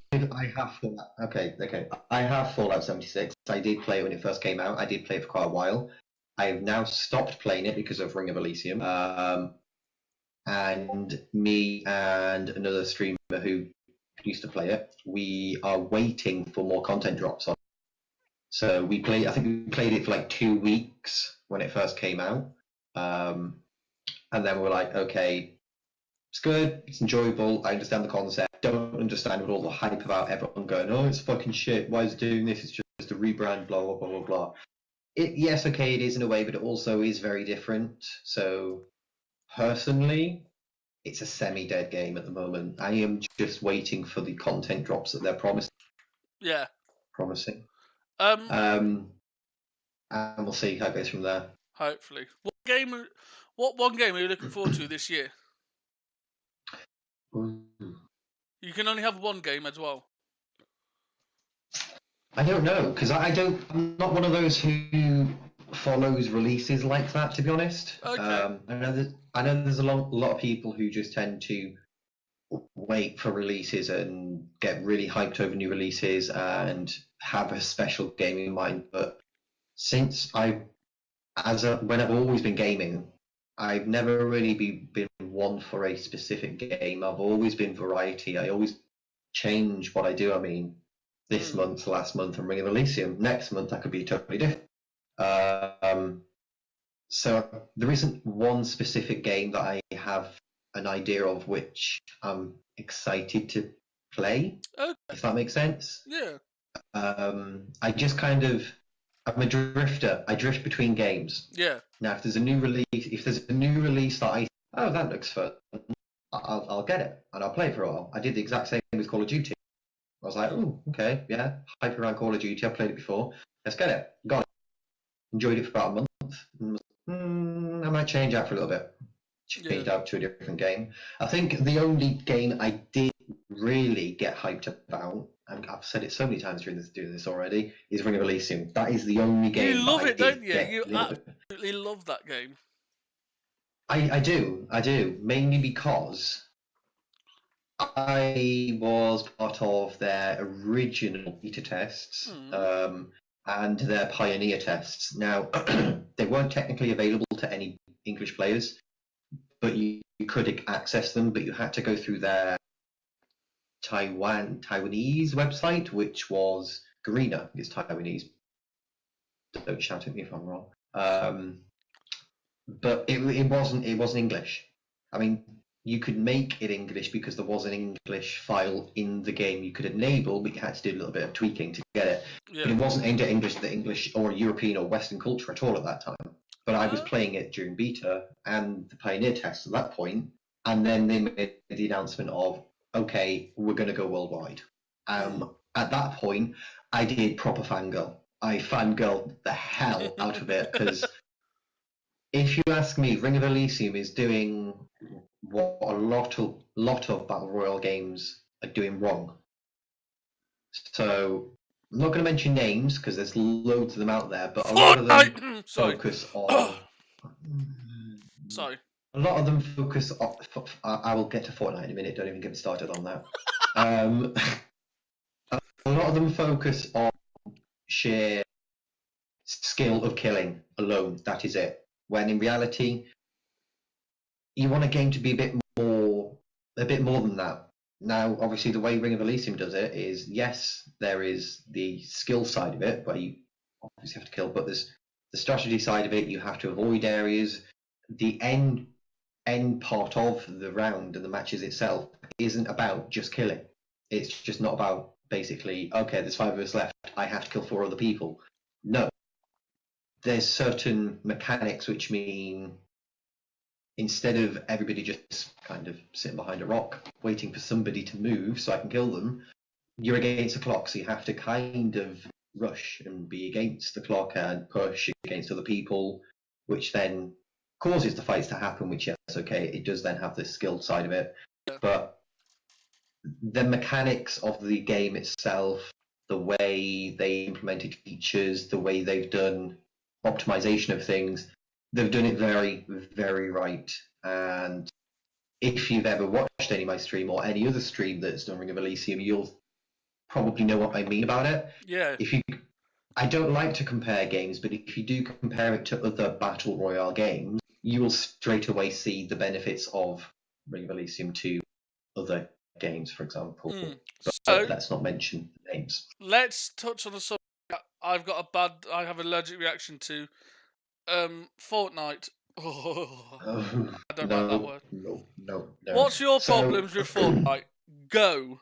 Speaker 2: have Fallout. Okay. I have Fallout 76. I did play it when it first came out. I did play it for quite a while. I've now stopped playing it because of Ring of Elysium. And me and another streamer who used to play it, we are waiting for more content drops on. So we played. I think we played it for like 2 weeks when it first came out, and then we're like, okay, it's good, it's enjoyable. I understand the concept. Don't understand what all the hype about everyone going, oh, it's fucking shit. Why is it doing this? It's just a rebrand. Blah blah blah blah blah. Yes, okay, it is in a way, but it also is very different. So personally, it's a semi-dead game at the moment. I am just waiting for the content drops that they're
Speaker 1: Yeah.
Speaker 2: promising.
Speaker 1: Um.
Speaker 2: And we'll see how it goes from there.
Speaker 1: Hopefully. What one game are you looking forward to this year?
Speaker 2: Ooh.
Speaker 1: You can only have one game as well.
Speaker 2: I don't know because I'm not one of those who follows releases like that. To be honest,
Speaker 1: Okay.
Speaker 2: I know there's a lot of people who just tend to wait for releases and get really hyped over new releases and have a special game in mind. But since when I've always been gaming, I've never really been one for a specific game. I've always been variety. I always change what I do. I mean, this month, last month, I'm Ring of Elysium. Next month, I could be totally different. So there isn't one specific game that I have an idea of which I'm excited to play,
Speaker 1: Okay.
Speaker 2: if that makes sense.
Speaker 1: Yeah.
Speaker 2: I just I'm a drifter. I drift between games.
Speaker 1: Yeah.
Speaker 2: Now, if there's a new release that that looks fun, I'll get it and I'll play it for a while. I did the exact same with Call of Duty. I was like, oh, okay, yeah, hype around Call of Duty. I've played it before. Let's get it. Got it. Enjoyed it for about a month. I might change out for a little bit. Change out to a different game. I think the only game I did really get hyped about, and I've said it so many times during this already, is Ring of Elysium. That is the only game
Speaker 1: You love
Speaker 2: that I
Speaker 1: it,
Speaker 2: did
Speaker 1: don't you?
Speaker 2: get
Speaker 1: You
Speaker 2: a little bit.
Speaker 1: absolutely love that game.
Speaker 2: I do, mainly because I was part of their original beta tests and their pioneer tests. Now, they weren't technically available to any English players, but you could access them, but you had to go through their Taiwanese website, which was Garena. It's Taiwanese. Don't shout at me if I'm wrong. But it wasn't English. I mean, you could make it English because there was an English file in the game you could enable, but you had to do a little bit of tweaking to get it.
Speaker 1: Yeah.
Speaker 2: But it wasn't aimed at the English or European or Western culture at all at that time. But I was playing it during beta and the pioneer tests at that point, and then they made the announcement of, okay, we're going to go worldwide. At that point, I did proper fangirl. I fangirled the hell out of it because if you ask me, Ring of Elysium is doing what a lot of battle royale games are doing wrong. So I'm not going to mention names because there's loads of them out there, but a lot of them focus on.
Speaker 1: Sorry.
Speaker 2: A lot of them focus on. I will get to Fortnite in a minute. Don't even get me started on that. A lot of them focus on sheer skill of killing alone. That is it. When in reality, you want a game to be a bit more than that. Now, obviously, the way Ring of Elysium does it is, yes, there is the skill side of it, where you obviously have to kill, but there's the strategy side of it. You have to avoid areas. The end part of the round and the matches itself isn't about just killing. It's just not about basically, okay, there's 5 of us left. I have to kill 4 other people. No. There's certain mechanics which mean instead of everybody just kind of sitting behind a rock waiting for somebody to move so I can kill them, you're against the clock, so you have to kind of rush and be against the clock and push against other people. which then causes the fights to happen, which, yes, okay, it does then have the skilled side of it.
Speaker 1: Yeah.
Speaker 2: But the mechanics of the game itself, the way they implemented features, the way they've done optimization of things, they've done it very, very right. And if you've ever watched any of my stream or any other stream that's done Ring of Elysium, you'll probably know what I mean about it.
Speaker 1: Yeah.
Speaker 2: I don't like to compare games, but if you do compare it to other Battle Royale games, you will straight away see the benefits of Ring of Elysium to other games, for example. But let's not mention names.
Speaker 1: Let's touch on a subject I have an allergic reaction to. Fortnite. Oh, I don't like that word.
Speaker 2: No.
Speaker 1: What's your problems with Fortnite? Go.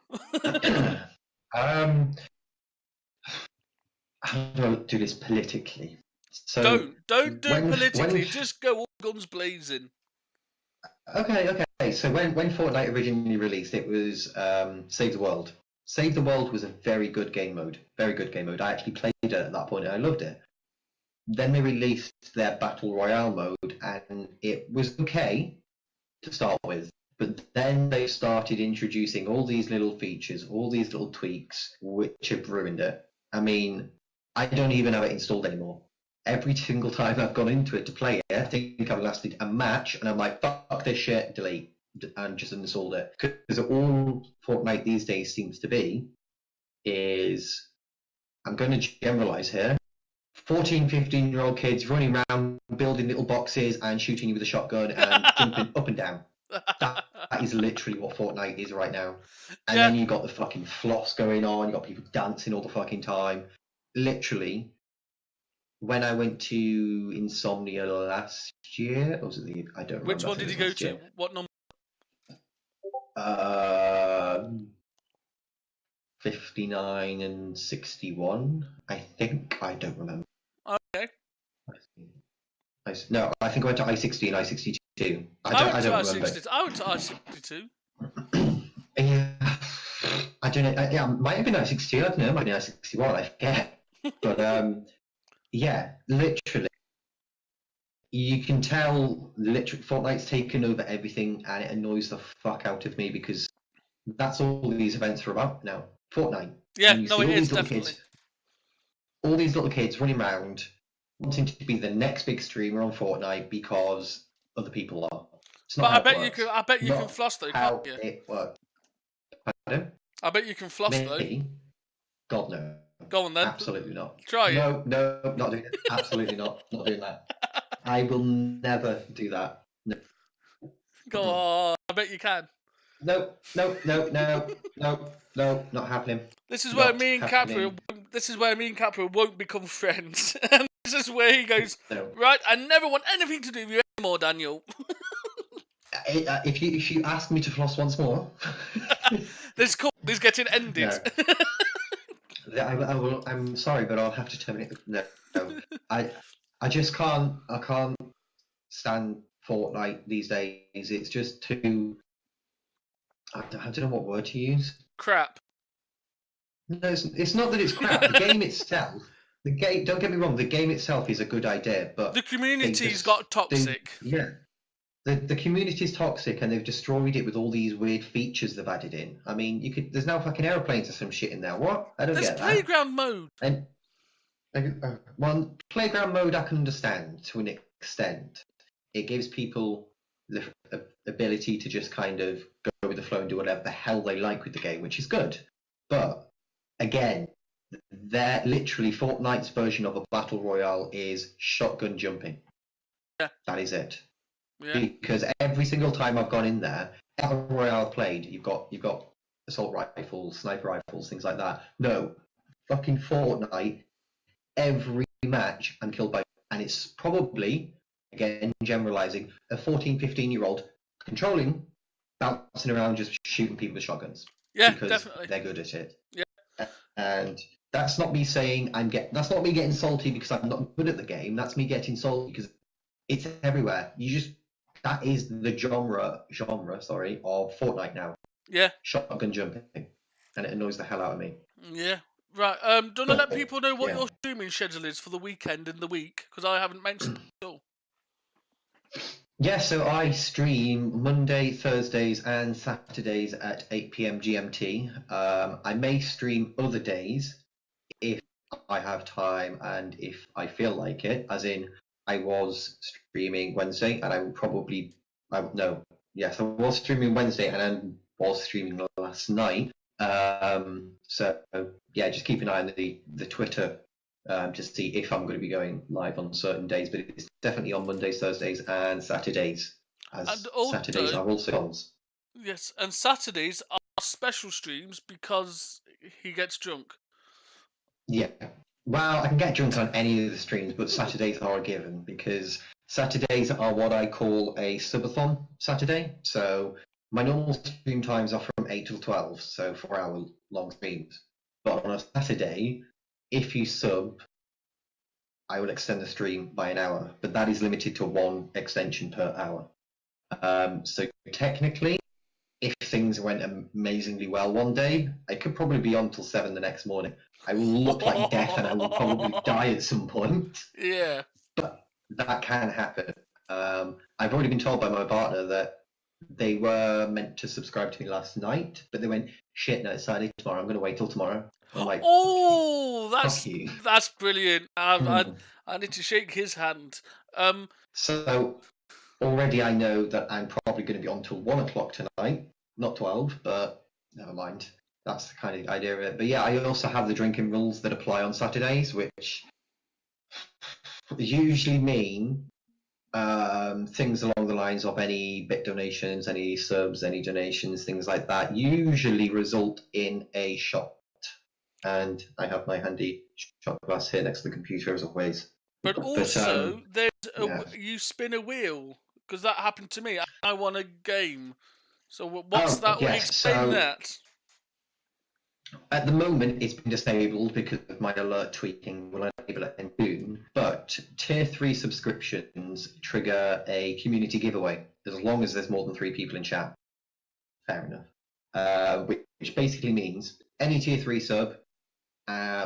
Speaker 2: How do I do this politically? So
Speaker 1: don't do it politically. Just go all guns blazing.
Speaker 2: Okay. So when Fortnite originally released, it was Save the World. Save the World was a very good game mode. Very good game mode. I actually played it at that point and I loved it. Then they released their Battle Royale mode and it was okay to start with. But then they started introducing all these little features, all these little tweaks, which have ruined it. I mean, I don't even have it installed anymore. Every single time I've gone into it to play it, I think I've lasted a match, and I'm like, fuck this shit, delete, and just uninstalled it. Because all Fortnite these days seems to be is, I'm going to generalise here, 14, 15-year-old kids running around, building little boxes and shooting you with a shotgun and jumping up and down. That is literally what Fortnite is right now. And then you've got the fucking floss going on, you've got people dancing all the fucking time. Literally, when I went to Insomnia last year, or was it I don't remember.
Speaker 1: Which one did you go to? What number?
Speaker 2: 59 and 61, I think. I don't remember.
Speaker 1: Okay.
Speaker 2: No, I think I went to I-60 and I-62. I don't remember.
Speaker 1: I went to I-62.
Speaker 2: Yeah, I don't know. Yeah, might have been I-62. I don't know. Might have been I-61. I forget. But yeah, literally, you can tell. Literally, Fortnite's taken over everything, and it annoys the fuck out of me because that's all these events are about now. Fortnite.
Speaker 1: Yeah, no, it is definitely.
Speaker 2: All these little kids running around, wanting to be the next big streamer on Fortnite because other people are. It's not
Speaker 1: but I bet you can floss though,
Speaker 2: how
Speaker 1: can't you?
Speaker 2: it works. Pardon?
Speaker 1: I bet you can floss though.
Speaker 2: God no.
Speaker 1: Go on then.
Speaker 2: Absolutely not.
Speaker 1: Try it.
Speaker 2: No, not doing it. Absolutely not. Not doing that. I will never do that. No.
Speaker 1: Go on. I bet you can.
Speaker 2: No, not happening.
Speaker 1: This is where me and Capra won't become friends. And this is where he goes, right, I never want anything to do with you anymore, Daniel.
Speaker 2: If you ask me to floss once more...
Speaker 1: This call is getting ended.
Speaker 2: No. I'm sorry, but I'll have to terminate. No. I just can't. I can't stand Fortnite these days. It's just too. I don't know what word to use.
Speaker 1: Crap.
Speaker 2: No, it's not that it's crap. The game itself. Don't get me wrong. The game itself is a good idea, but
Speaker 1: the community's got toxic.
Speaker 2: The community's toxic, and they've destroyed it with all these weird features they've added in. I mean, there's now fucking aeroplanes or some shit in there. What? I don't get that.
Speaker 1: There's playground mode.
Speaker 2: And one playground mode I can understand to an extent. It gives people the ability to just kind of go with the flow and do whatever the hell they like with the game, which is good. But again, they're literally Fortnite's version of a battle royale is shotgun jumping.
Speaker 1: Yeah.
Speaker 2: That is it.
Speaker 1: Yeah.
Speaker 2: Because every single time I've gone in there, battle royale played, you've got assault rifles, sniper rifles, things like that. No, fucking Fortnite. Every match I'm killed by, and it's probably, again generalizing, a 14, 15-year-old controlling, bouncing around, just shooting people with shotguns.
Speaker 1: Yeah,
Speaker 2: because
Speaker 1: definitely.
Speaker 2: They're good at it.
Speaker 1: Yeah.
Speaker 2: And that's not me saying that's not me getting salty because I'm not good at the game. That's me getting salty because it's everywhere. That is the genre of Fortnite now.
Speaker 1: Yeah.
Speaker 2: Shotgun jumping. And it annoys the hell out of me.
Speaker 1: Yeah. Right. Do you want to let people know what your streaming schedule is for the weekend and the week? Because I haven't mentioned it at all.
Speaker 2: Yeah, so I stream Monday, Thursdays, and Saturdays at 8 p.m. GMT. I may stream other days if I have time and if I feel like it. As in, I was streaming Wednesday, and I will probably no, yes, I was streaming Wednesday, and I was streaming last night. So yeah, just keep an eye on the Twitter to see if I'm going to be going live on certain days. But it's definitely on Mondays, Thursdays, and Saturdays,
Speaker 1: And
Speaker 2: as Saturdays
Speaker 1: also,
Speaker 2: are also calls.
Speaker 1: yes, and Saturdays are special streams because he gets drunk.
Speaker 2: Yeah. Well, I can get drunk on any of the streams, but Saturdays are a given because Saturdays are what I call a subathon Saturday. So my normal stream times are from 8 till 12, so 4 hour long streams. But on a Saturday, if you sub, I will extend the stream by an hour, but that is limited to one extension per hour. So technically, if things went amazingly well one day, I could probably be on till 7 the next morning. I will look like death and I will probably die at some point,
Speaker 1: Yeah.
Speaker 2: but that can happen. I've already been told by my partner that they were meant to subscribe to me last night, but they went, shit, no, it's Saturday tomorrow. I'm going to wait till tomorrow. I'm like,
Speaker 1: Oh,
Speaker 2: fuck you.
Speaker 1: that's brilliant.
Speaker 2: Mm.
Speaker 1: I need to shake his hand. Um,
Speaker 2: So already I know that I'm probably going to be on till 1 o'clock tonight, not 12, but never mind. That's the kind of idea of it. But yeah, I also have the drinking rules that apply on Saturdays, which usually mean things along the lines of any bit donations, any subs, any donations, things like that, usually result in a shot. And I have my handy shot glass here next to the computer as always.
Speaker 1: but
Speaker 2: But
Speaker 1: also,
Speaker 2: yeah.
Speaker 1: you spin a wheel because that happened to me. I won a game. So what's
Speaker 2: Oh
Speaker 1: that?
Speaker 2: yes.
Speaker 1: Explain
Speaker 2: So
Speaker 1: that.
Speaker 2: at the moment, it's been disabled because of my alert tweaking will enable it in June. But tier 3 subscriptions trigger a community giveaway as long as there's more than 3 people in chat. Fair enough. Which basically means any tier 3 sub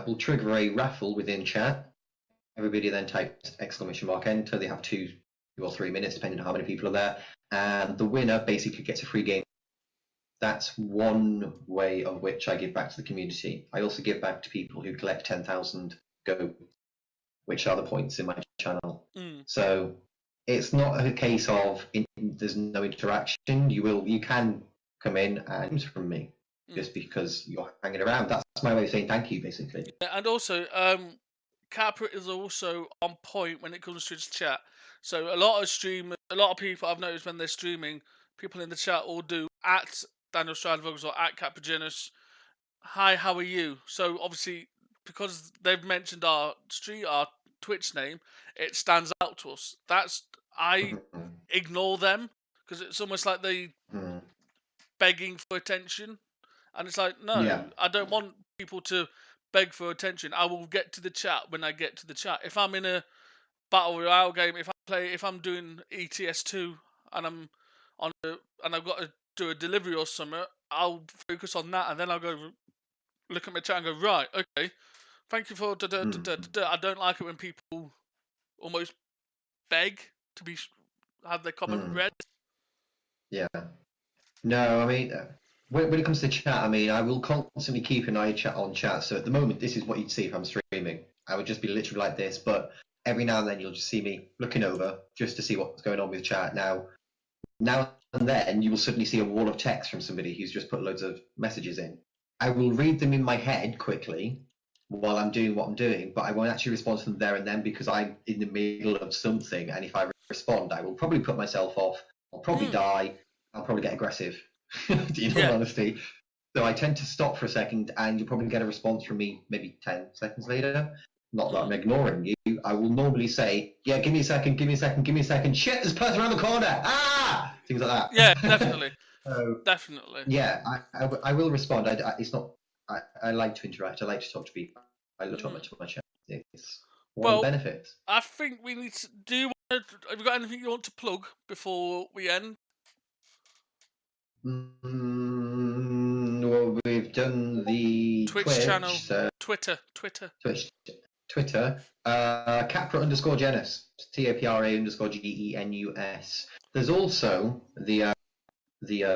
Speaker 2: will trigger a raffle within chat. Everybody then types exclamation mark enter. They have 2 or 3 minutes, depending on how many people are there. And the winner basically gets a free game. That's one way of which I give back to the community. I also give back to people who collect 10,000 Go, which are the points in my channel. So it's not a case of there's no interaction. You can come in and from me just because you're hanging around. That's my way of saying thank you, basically.
Speaker 1: And also, Capra is also on point when it comes to his chat. So a lot of people I've noticed when they're streaming, people in the chat all do at Daniel Stradivog's or at CaprusGenus. Hi, how are you? So obviously, because they've mentioned our Twitch name, it stands out to us. I ignore them because it's almost like they begging for attention, and it's like, no,
Speaker 2: Yeah.
Speaker 1: I don't want people to beg for attention. I will get to the chat when I get to the chat. If I'm in a battle royale game, if I'm doing ETS2 and and I've got to do a delivery or something, I'll focus on that, and then I'll go look at my chat and go, right, okay, thank you for I don't like it when people almost beg to have their comment read.
Speaker 2: Yeah. No, I mean, when it comes to chat, I mean, I will constantly keep an eye on chat. So at the moment, this is what you'd see if I'm streaming. I would just be literally like this, but every now and then you'll just see me looking over just to see what's going on with chat. Now and then you will suddenly see a wall of text from somebody who's just put loads of messages in. I will read them in my head quickly while I'm doing what I'm doing, but I won't actually respond to them there and then because I'm in the middle of something. And if I respond, I will probably put myself off. I'll probably die. I'll probably get aggressive, in all honesty. So I tend to stop for a second, and you'll probably get a response from me maybe 10 seconds later. Not that I'm ignoring you. I will normally say, yeah, give me a second, give me a second, give me a second. Shit, there's a person around the corner. Ah! Things like that.
Speaker 1: Yeah, definitely. Definitely.
Speaker 2: Yeah, I will respond. It's not. I like to interact. I like to talk to people. I look to my chat. It's one of the benefits.
Speaker 1: I think we need to have you got anything you want to plug before we end?
Speaker 2: Well, we've done the
Speaker 1: Twitch channel,
Speaker 2: so
Speaker 1: Twitter.
Speaker 2: Twitch. Twitter, Capra_Genus, TAPRA_GENUS. There's also the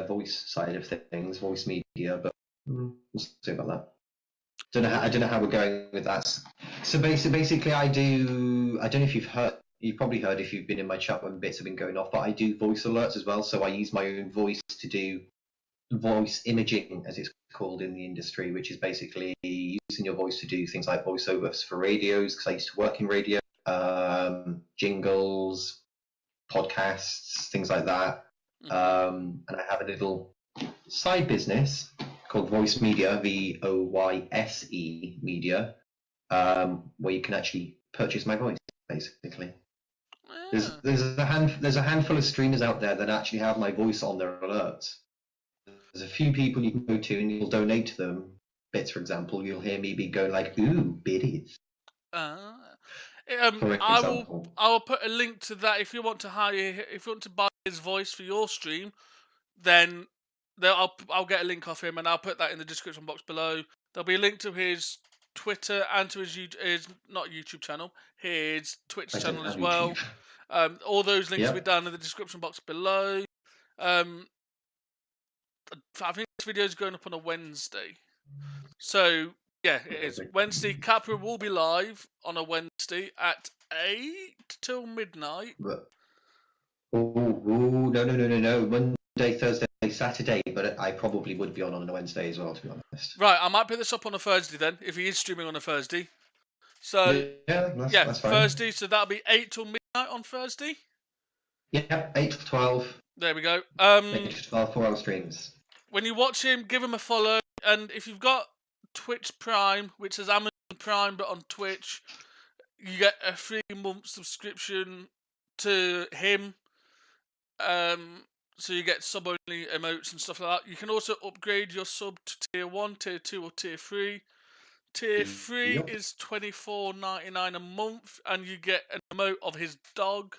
Speaker 2: voice side of things, voice media, but we'll see about that. I don't know how we're going with that. So basically, I don't know if you've heard. You've probably heard if you've been in my chat when bits have been going off, but I do voice alerts as well. So I use my own voice to do voice imaging, as it's called in the industry, which is basically using your voice to do things like voiceovers for radios, because I used to work in radio, jingles, podcasts, things like that. And I have a little side business called Voice Media, VOYSE Media, where you can actually purchase my voice, basically. There's a handful of streamers out there that actually have my voice on their alerts. There's a few people you can go to and you'll donate to them. Bits, for example, you'll hear me be going like, "Ooh, biddies."
Speaker 1: I will put a link to that if you want to buy his voice for your stream, then I'll get a link off him and I'll put that in the description box below. There'll be a link to his Twitter and to his not YouTube channel, his Twitch channel as well. All those links will be down in the description box below. I think this video is going up on a Wednesday, so yeah, it is Wednesday. Capra will be live on a Wednesday at 8 till midnight.
Speaker 2: No. Monday, Thursday, Saturday, but I probably would be on a Wednesday as well, to be honest.
Speaker 1: Right, I might put this up on a Thursday then, if he is streaming on a Thursday. So that's fine. Thursday, so that'll be 8 till midnight on Thursday.
Speaker 2: Yeah, 8 to 12.
Speaker 1: There we go.
Speaker 2: 8 to 12, 4-hour streams.
Speaker 1: When you watch him, give him a follow, and if you've got Twitch Prime, which is Amazon Prime but on Twitch, you get a 3-month subscription to him. So you get sub-only emotes and stuff like that. You can also upgrade your sub to Tier 1, Tier 2 or Tier 3. Tier 3 is $24.99 a month, and you get an emote of his dog.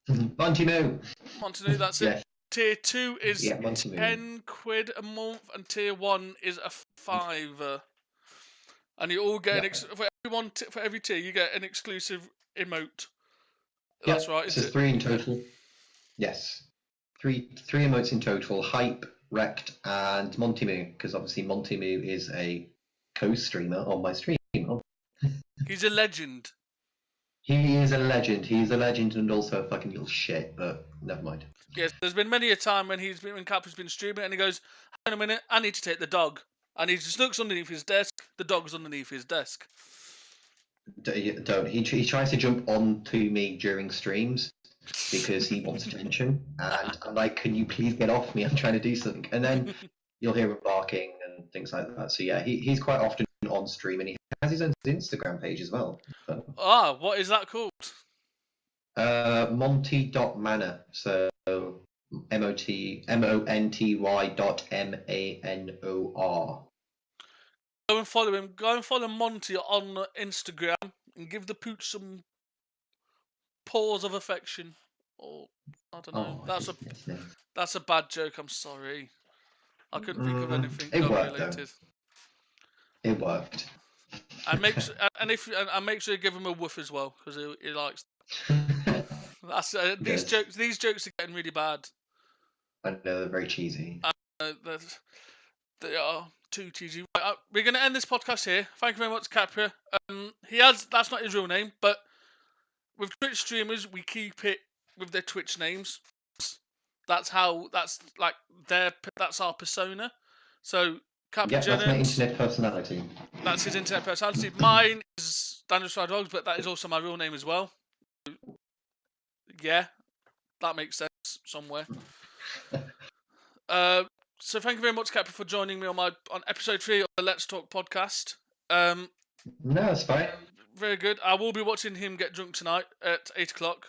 Speaker 2: Monty Moo,
Speaker 1: that's it. Tier 2 is £10 a month, and Tier 1 is a $5. And you all get for every tier, you get an exclusive emote. That's right.
Speaker 2: So 3 in total. Yes, three emotes in total: Hype, Wrecked, and Monty Moo. Because obviously Monty Moo is a co-streamer on my stream.
Speaker 1: He's a legend.
Speaker 2: He is a legend. He's a legend and also a fucking little shit. But never mind.
Speaker 1: Yes, there's been many a time when Capra's been streaming and he goes, "Hang on a minute, I need to take the dog," and he just looks underneath his desk. The dog's underneath his desk.
Speaker 2: Don't. He tries to jump onto me during streams because he wants attention, and I'm like, "Can you please get off me? I'm trying to do something." And then you'll hear him barking and things like that. So yeah, he's quite often on stream, and he has his own Instagram page as well.
Speaker 1: What is that called?
Speaker 2: Monty.manor. So MONTY.MANOR.
Speaker 1: Go and follow him. Go and follow Monty on Instagram and give the pooch some paws of affection. Or I don't know. That's a bad joke. I'm sorry. I couldn't think of anything dog-related.
Speaker 2: It worked.
Speaker 1: And make sure you give him a woof as well, because he likes. That's these jokes. These jokes are getting really bad.
Speaker 2: I know, they're very cheesy.
Speaker 1: They are too cheesy. Right, we're going to end this podcast here. Thank you very much, Capra. That's not his real name, but with Twitch streamers, we keep it with their Twitch names. That's our persona. So CaprusGenus.
Speaker 2: That's my internet personality.
Speaker 1: That's his internet personality. Mine is Daniel Dogs, but that is also my real name as well. Yeah, that makes sense somewhere. So thank you very much, Capra, for joining me on episode 3 of the Let's Talk podcast.
Speaker 2: No, that's fine.
Speaker 1: Very good. I will be watching him get drunk tonight at 8 o'clock.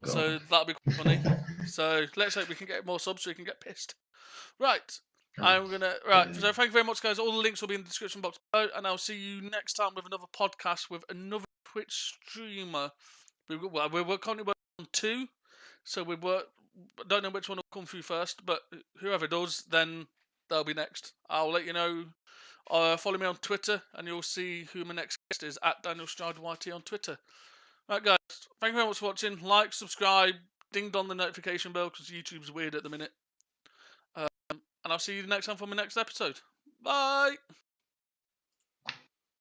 Speaker 1: So that'll be quite funny. So let's hope we can get more subs so he can get pissed. Right. So thank you very much, guys. All the links will be in the description box below, and I'll see you next time with another podcast with another Twitch streamer. We're currently working on 2, so don't know which one will come through first, but whoever does, then They'll be next. I'll let you know. Follow me on Twitter, and you'll see who my next guest is at Daniel Stride YT on Twitter. Right, guys. Thank you very much for watching. Like, subscribe, ding dong the notification bell because YouTube's weird at the minute. And I'll see you next time for my next episode. Bye.